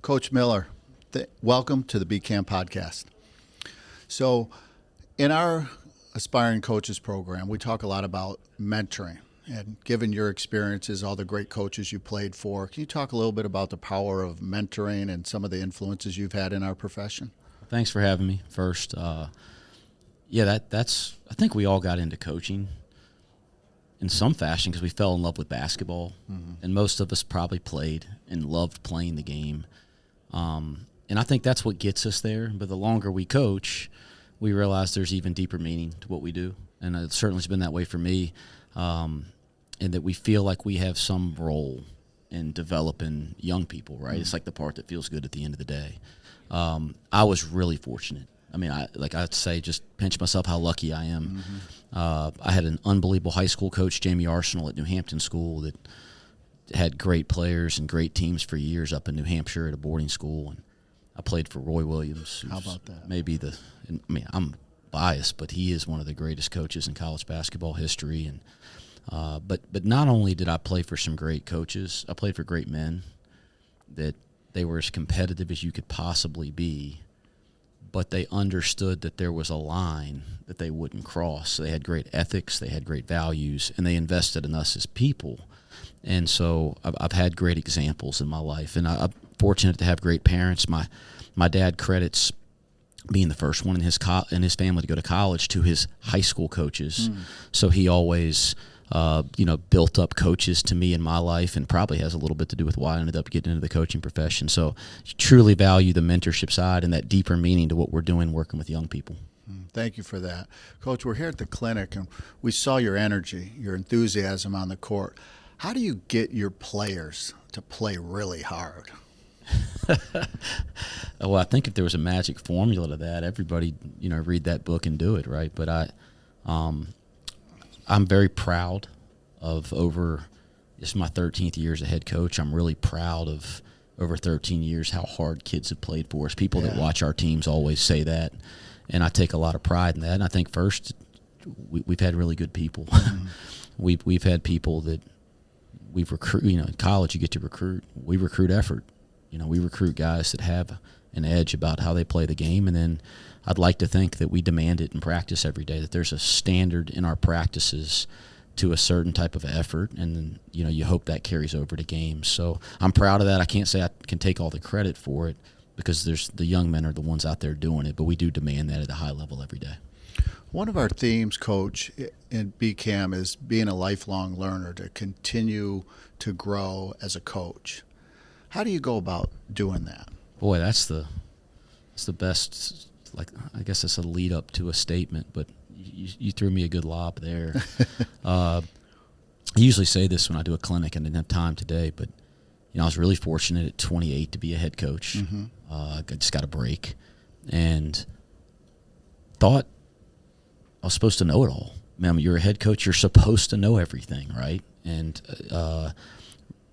Coach Miller, welcome to the BCAM podcast. So in our Aspiring Coaches program, we talk a lot about mentoring. And given your experiences, all the great coaches you played for, can you talk a little bit about the power of mentoring and some of the influences you've had in our profession? Thanks for having me first. That's I think we all got into coaching in some fashion because we fell in love with basketball, and most of us probably played and loved playing the game. And I think that's what gets us there. But the longer we coach, we realize there's even deeper meaning to what we do. And it certainly has been that way for me, and that we feel like we have some role in developing young people, right? It's like the part that feels good at the end of the day. I was really fortunate. I mean, I'd say just pinch myself how lucky I am. I had an unbelievable high school coach, Jamie Arsenal, at New Hampton School that had great players and great teams for years up in New Hampshire at a boarding school. And I played for Roy Williams. How about that? I'm biased, but he is one of the greatest coaches in college basketball history. And but not only did I play for some great coaches, I played for great men that they were as competitive as you could possibly be, but they understood that there was a line that they wouldn't cross. So they had great ethics, they had great values, and they invested in us as people. And so I've had great examples in my life, and I'm fortunate to have great parents. My dad credits being the first one in his family to go to college to his high school coaches. So he always built up coaches to me in my life, and probably has a little bit to do with why I ended up getting into the coaching profession. So truly value the mentorship side and that deeper meaning to what we're doing working with young people. Thank you for that. Coach, we're here at the clinic, and we saw your energy, your enthusiasm on the court. How do you get your players to play really hard? Well, I think if there was a magic formula to that, everybody, read that book and do it, right? But I'm very proud of this is my 13th year as a head coach. I'm really proud of over 13 years how hard kids have played for us. People that watch our teams always say that, and I take a lot of pride in that. And I think first, we've had really good people. We've had people that we've recruited. In college you get to recruit. We recruit effort. We recruit guys that have an edge about how they play the game, and then I'd like to think that we demand it in practice every day, that there's a standard in our practices to a certain type of effort, and then you hope that carries over to games. So I'm proud of that. I can't say I can take all the credit for it because the young men are the ones out there doing it, but we do demand that at a high level every day. One of our themes, Coach, in BCAM is being a lifelong learner, to continue to grow as a coach. How do you go about doing that? Boy, that's the best. I guess it's a lead up to a statement, but you threw me a good lob there. I usually say this when I do a clinic, and I didn't have time today, but I was really fortunate at 28 to be a head coach. I just got a break and thought I was supposed to know it all. Man, you're a head coach, you're supposed to know everything, right? And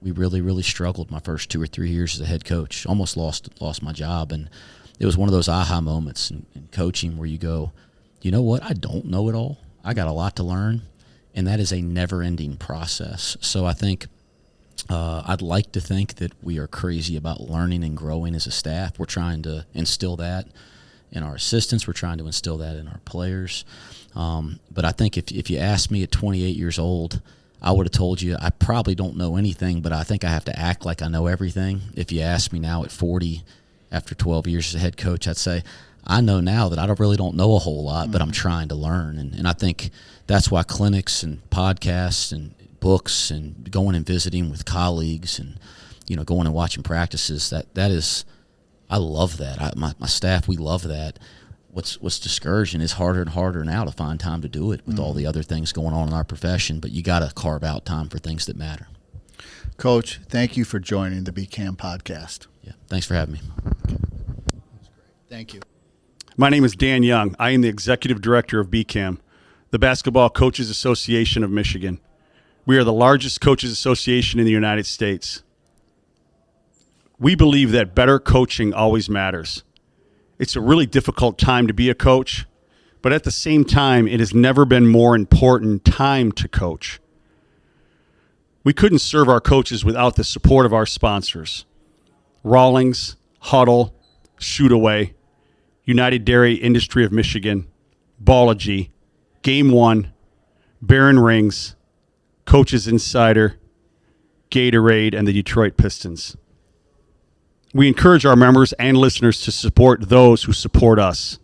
we really, really struggled my first 2 or 3 years as a head coach. Almost lost my job, and it was one of those aha moments in coaching where you go, you know what? I don't know it all. I got a lot to learn, and that is a never-ending process. So I think I'd like to think that we are crazy about learning and growing as a staff. We're trying to instill that in our assistants. We're trying to instill that in our players. But I think if you asked me at 28 years old, I would have told you I probably don't know anything, but I think I have to act like I know everything. If you ask me now at 40, after 12 years as a head coach, I'd say I know now that I really don't know a whole lot, but I'm trying to learn. And I think that's why clinics and podcasts and books and going and visiting with colleagues and going and watching practices, that is, I love that. My staff, we love that. What's discouraging is harder and harder now to find time to do it with all the other things going on in our profession, but you got to carve out time for things that matter. Coach, thank you for joining the BCAM podcast. Yeah, thanks for having me. Thank you. My name is Dan Young. I am the Executive Director of BCAM, the Basketball Coaches Association of Michigan. We are the largest coaches association in the United States. We believe that better coaching always matters. It's a really difficult time to be a coach, but at the same time, it has never been more important time to coach. We couldn't serve our coaches without the support of our sponsors, Rawlings, Huddle, Shoot Away, United Dairy Industry of Michigan, Ballogy, Game One, Baron Rings, Coaches Insider, Gatorade, and the Detroit Pistons. We encourage our members and listeners to support those who support us.